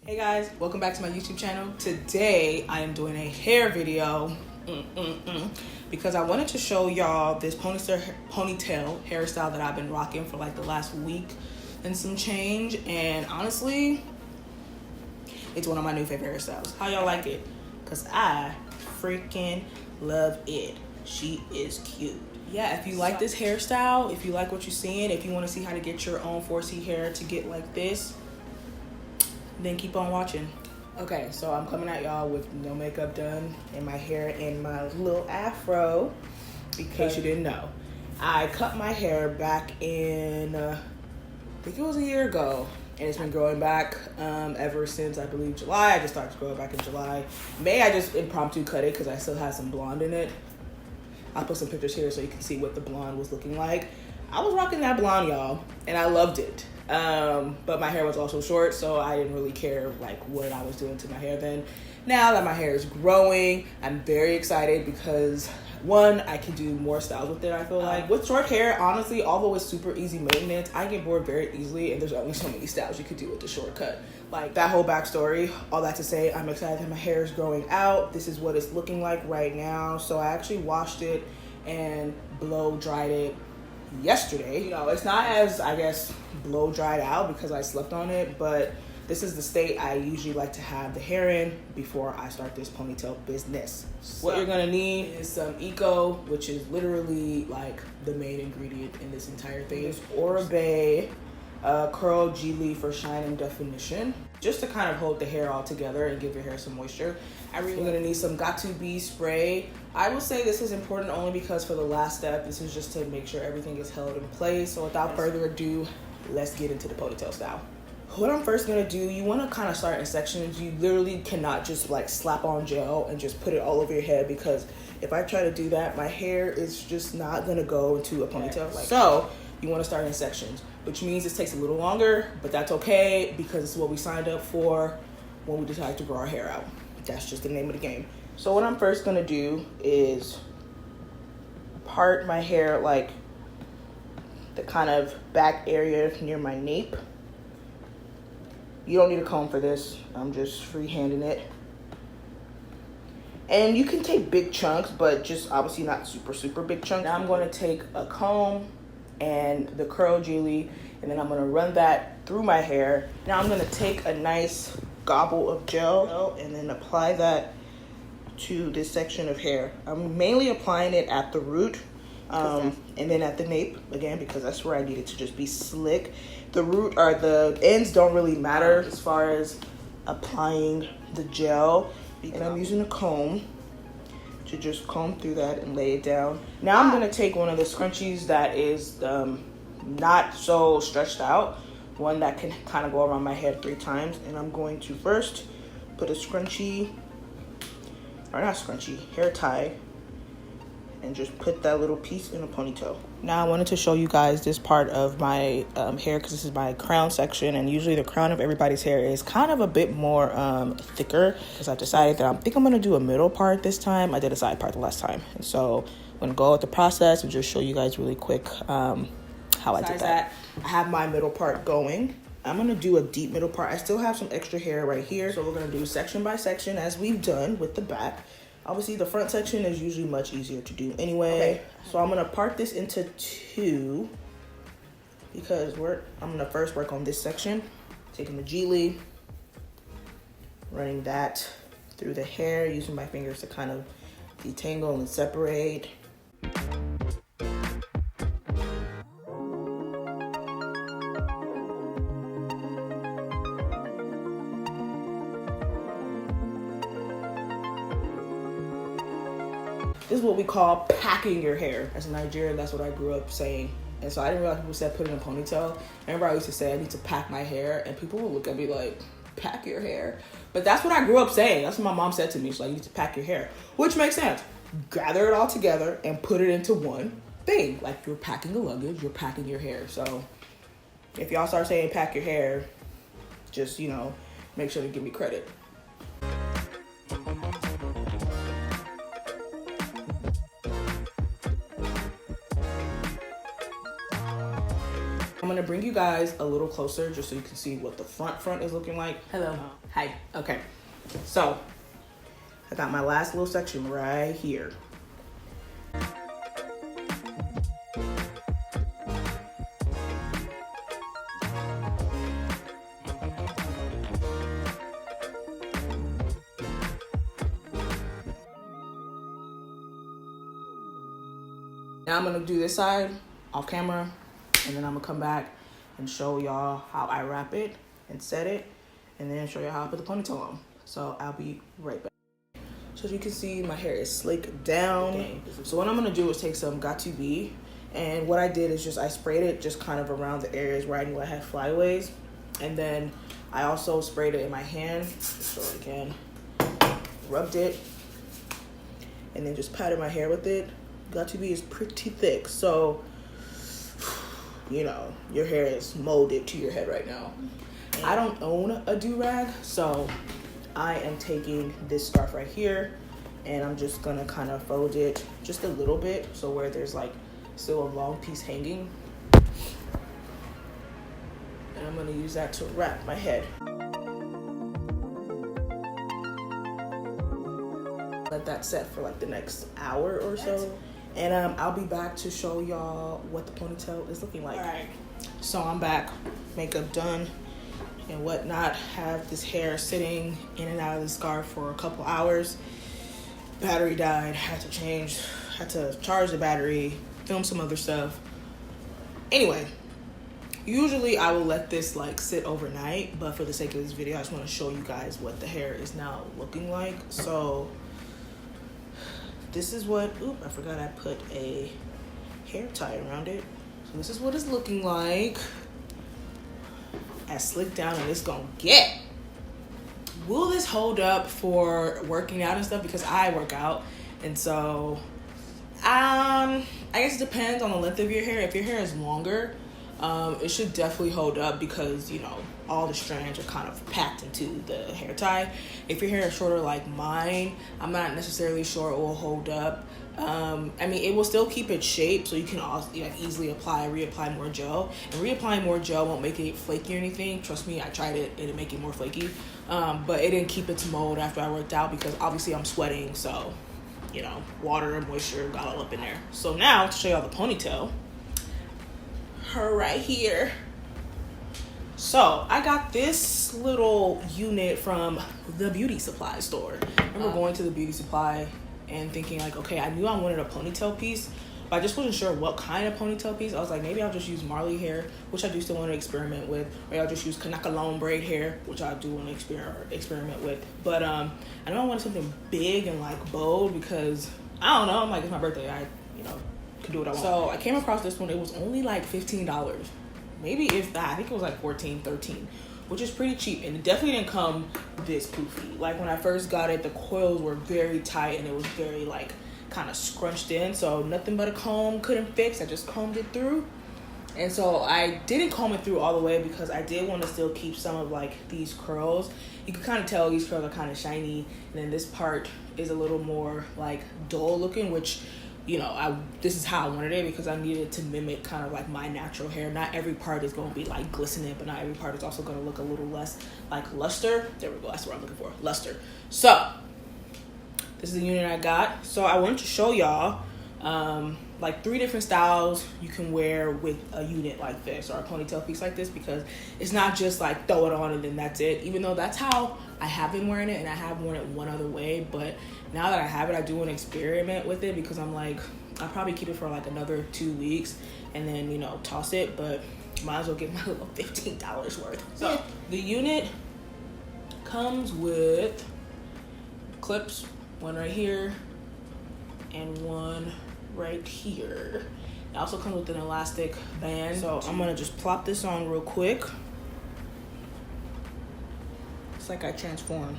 Hey guys, welcome back to my YouTube channel. Today I am doing a hair video because I wanted to show y'all this ponytail hairstyle that I've been rocking for like the last week and some change, and honestly it's one of my new favorite hairstyles. How y'all like it? Because I freaking love it. She is cute. Yeah, if you like this hairstyle, if you like what you're seeing, if you want to see how to get your own 4C hair to get like this, then keep on watching. Okay, so I'm coming at y'all with no makeup done and my hair in my little afro. In case you didn't know, I cut my hair back in I think it was a year ago, and it's been growing back ever since, I believe, July. I just started to grow it back in July. May I just impromptu cut it because I still have some blonde in it. I'll put some pictures here so you can see what the blonde was looking like. I was rocking that blonde, y'all, and I loved it. But my hair was also short, so I didn't really care like what I was doing to my hair then. Now that my hair is growing, I'm very excited because one, I can do more styles with it. I feel like with short hair, honestly, although it's super easy maintenance, I get bored very easily, and there's only so many styles you could do with the shortcut. Like that whole backstory, all that to say, I'm excited that my hair is growing out. This is what it's looking like right now. So I actually washed it and blow dried it yesterday. You know, it's not as, I guess, blow dried out because I slept on it, but this is the state I usually like to have the hair in before I start this ponytail business. So what you're gonna need is some Eco, which is literally like the main ingredient in this entire thing. It's Oribe Curl Gelee for shine and definition, just to kind of hold the hair all together and give your hair some moisture. We're gonna need some Got To Be spray. I will say this is important only because for the last step, this is just to make sure everything is held in place. So without further ado, let's get into the ponytail style. What I'm first gonna do, you wanna kind of start in sections. You literally cannot just like slap on gel and just put it all over your head, because if I try to do that, my hair is just not gonna go into a ponytail. So you wanna start in sections, which means this takes a little longer, but that's okay because it's what we signed up for when we decided to grow our hair out. That's just the name of the game. So what I'm first gonna do is part my hair like the kind of back area near my nape. You don't need a comb for this. I'm just freehanding it. And you can take big chunks, but just obviously not super big chunks. Now I'm gonna take a comb and the Curl Gelee, and then I'm gonna run that through my hair. Now I'm gonna take a nice gobble of gel and then apply that to this section of hair. I'm mainly applying it at the root and then at the nape, again, because that's where I need it to just be slick. The root or the ends don't really matter as far as applying the gel. And I'm using a comb to just comb through that and lay it down. Now I'm gonna take one of the scrunchies that is not so stretched out, one that can kind of go around my head 3 times, and I'm going to first put a scrunchie, or not scrunchie, hair tie, and just put that little piece in a ponytail. Now I wanted to show you guys this part of my hair because this is my crown section, and usually the crown of everybody's hair is kind of a bit more thicker, because I've decided that I think I'm gonna do a middle part this time. I did a side part the last time, and so I'm gonna go with the process and just show you guys really quick how I did that. I have my middle part going. I'm gonna do a deep middle part. I still have some extra hair right here, so we're gonna do section by section as we've done with the back. Obviously the front section is usually much easier to do anyway. Okay. So I'm gonna part this into 2 because I'm gonna first work on this section. Taking the Gelee, running that through the hair, using my fingers to kind of detangle and separate. This is what we call packing your hair. As a Nigerian, that's what I grew up saying. And so I didn't realize people said put it in a ponytail. I remember I used to say I need to pack my hair, and people would look at me like, pack your hair? But that's what I grew up saying. That's what my mom said to me. She's like, you need to pack your hair, which makes sense. Gather it all together and put it into one thing. Like you're packing a luggage, you're packing your hair. So if y'all start saying pack your hair, just, you know, make sure to give me credit. I'm gonna bring you guys a little closer just so you can see what the front is looking like. Hello. Hi. Okay. So I got my last little section right here. Now I'm gonna do this side off camera, and then I'm gonna come back and show y'all how I wrap it and set it, and then show y'all how I put the ponytail on. So I'll be right back. So as you can see, my hair is slicked down. So what I'm gonna do is take some Gelee, and what I did is just I sprayed it just kind of around the areas where I knew I had flyaways, and then I also sprayed it in my hand, so again, rubbed it, and then just patted my hair with it. Gelee is pretty thick, so you know your hair is molded to your head right now. I don't own a do-rag, so I am taking this scarf right here, and I'm just gonna kind of fold it just a little bit, so where there's like still a long piece hanging, and I'm gonna use that to wrap my head. Let that set for like the next hour or so. And I'll be back to show y'all what the ponytail is looking like. All right. So I'm back, makeup done and whatnot. Have this hair sitting in and out of the scarf for a couple hours. Battery died, had to charge the battery, film some other stuff. Anyway, usually I will let this like sit overnight, but for the sake of this video, I just want to show you guys what the hair is now looking like. So this is what, I forgot I put a hair tie around it. So this is what it's looking like. As slicked down as it's gonna get. Will this hold up for working out and stuff? Because I work out, and so I guess it depends on the length of your hair. If your hair is longer, it should definitely hold up because, you know, all the strands are kind of packed into the hair tie. If your hair is shorter like mine, I'm not necessarily sure it will hold up. I mean, it will still keep its shape, so you can also easily reapply more gel. And reapplying more gel won't make it flaky or anything. Trust me, I tried it, it'll make it more flaky. But it didn't keep its mold after I worked out because obviously I'm sweating, so, you know, water and moisture got all up in there. So now, to show y'all the ponytail, her right here. So I got this little unit from the beauty supply store. I remember going to the beauty supply and thinking like, okay, I knew I wanted a ponytail piece, but I just wasn't sure what kind of ponytail piece. I was like, maybe I'll just use Marley hair, which I do still want to experiment with, or I'll just use Kanaka long braid hair, which I do want to experiment with. But I know I wanted something big and like bold because I don't know, I'm like, it's my birthday, I could do what I want. So I came across this one. It was only like $15, maybe if that. I think it was like 14, 13, which is pretty cheap, and it definitely didn't come this poofy. Like when I first got it, the coils were very tight and it was very like kind of scrunched in, so nothing but a comb couldn't fix. I just combed it through, and so I didn't comb it through all the way because I did want to still keep some of like these curls. You can kind of tell these curls are kind of shiny, and then this part is a little more like dull looking, which, you know, this is how I wanted it because I needed to mimic kind of like my natural hair. Not every part is going to be like glistening, but not every part is also going to look a little less like luster. There we go, that's what I'm looking for, luster. So this is the unit I got. So I wanted to show y'all like 3 different styles you can wear with a unit like this or a ponytail piece like this, because it's not just like throw it on and then that's it, even though that's how I have been wearing it and I have worn it one other way. But now that I have it, I do want to experiment with it because I'm like, I'll probably keep it for like another 2 weeks and then, you know, toss it, but might as well get my little $15 worth. So the unit comes with clips, one right here and one right here. It also comes with an elastic band. So I'm gonna just plop this on real quick. It's like I transform.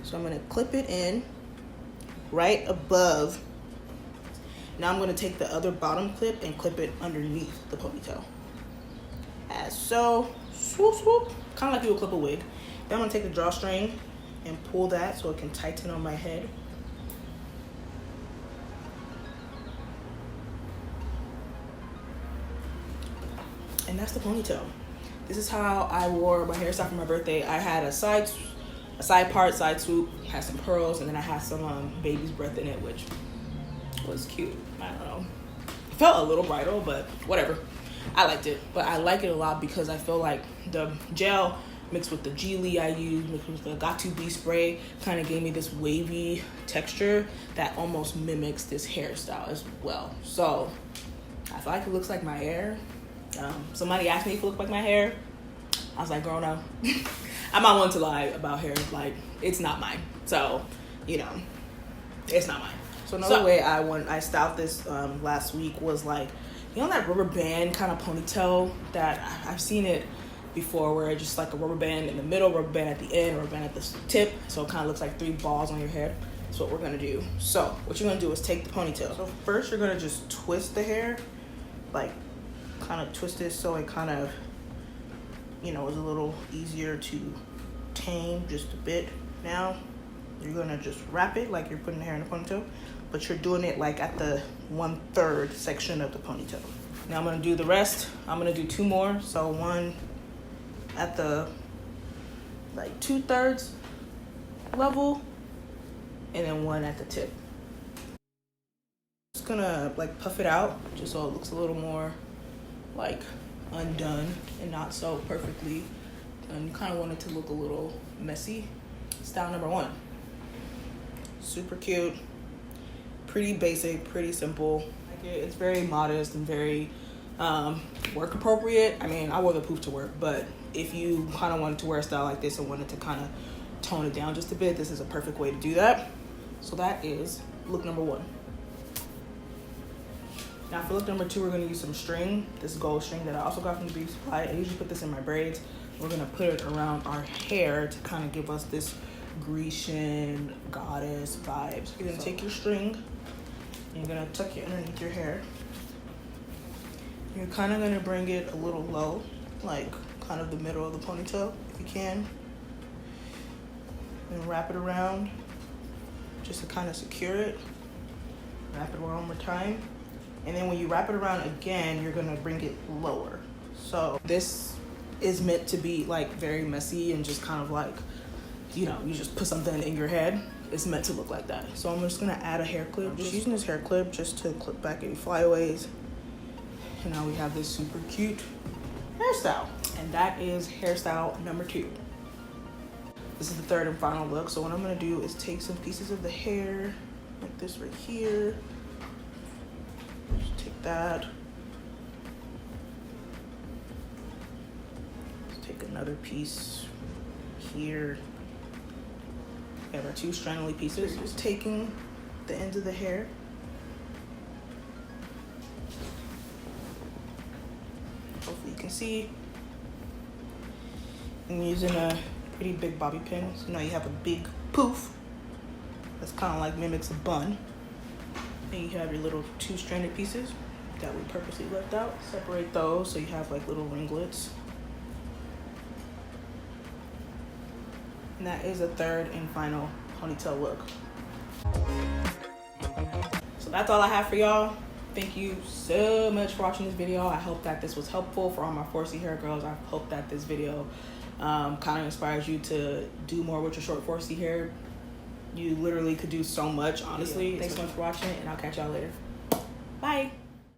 So I'm gonna clip it in right above. Now I'm gonna take the other bottom clip and clip it underneath the ponytail. As so, swoop, swoop, kind of like you would clip a wig. Then I'm gonna take the drawstring and pull that so it can tighten on my head. that's the ponytail. This is how I wore my hairstyle for my birthday. I had a side part, side swoop, had some pearls, and then I had some baby's breath in it, which was cute. I don't know. It felt a little bridal, but whatever. I liked it, but I like it a lot because I feel like the gel mixed with the Gelee I used, mixed with the Got2b spray, kind of gave me this wavy texture that almost mimics this hairstyle as well. So I feel like it looks like my hair. Somebody asked me if it looked like my hair. I was like, girl, no. I'm not one to lie about hair. Like, it's not mine. So, you know, it's not mine. So another way I styled this last week was like, you know that rubber band kind of ponytail that I've seen it before, where it's just like a rubber band in the middle, rubber band at the end, rubber band at the tip. So it kind of looks like 3 balls on your head. That's what we're going to do. So what you're going to do is take the ponytail. So first you're going to just twist the hair, like kind of twist it so it kind of, you know, is a little easier to tame just a bit. Now you're going to just wrap it like you're putting the hair in a ponytail, but you're doing it like at the 1/3 section of the ponytail. Now I'm going to do the rest. I'm going to do 2 more. So one at the like 2/3 level, and then one at the tip. Just gonna like puff it out just so it looks a little more like undone and not so perfectly done. You kind of want it to look a little messy. Style number 1. Super cute, pretty basic, pretty simple. It's very modest and very work appropriate. I mean, I wore the poof to work, but if you kind of wanted to wear a style like this and wanted to kind of tone it down just a bit, this is a perfect way to do that. So that is look number 1. Now for look number 2, we're going to use some string, this gold string that I also got from the beauty supply. I usually put this in my braids. We're going to put it around our hair to kind of give us this Grecian goddess vibes. You're going to take your string and you're going to tuck it underneath your hair. You're kind of going to bring it a little low, like kind of the middle of the ponytail if you can. And wrap it around just to kind of secure it. Wrap it around one more time. And then when you wrap it around again, you're gonna bring it lower. So this is meant to be like very messy and just kind of like, you know, you just put something in your head. It's meant to look like that. So I'm just gonna add a hair clip. I'm just using this hair clip just to clip back any flyaways. And now we have this super cute hairstyle. And that is hairstyle number 2. This is the 3rd and final look. So what I'm gonna do is take some pieces of the hair, like this right here. Just take that. Let's take another piece here. We have our 2 strangly pieces. Just taking the ends of the hair. Hopefully you can see. I'm using a pretty big bobby pin. So now you have a big poof. That's kind of like mimics a bun. And you have your little 2 stranded pieces that we purposely left out. Separate those so you have like little ringlets. And that is the 3rd and final ponytail look. So that's all I have for y'all. Thank you so much for watching this video. I hope that this was helpful for all my 4C hair girls. I hope that this video kind of inspires you to do more with your short 4C hair. You literally could do so much, honestly. Thanks so much for watching, and I'll catch y'all later. Bye.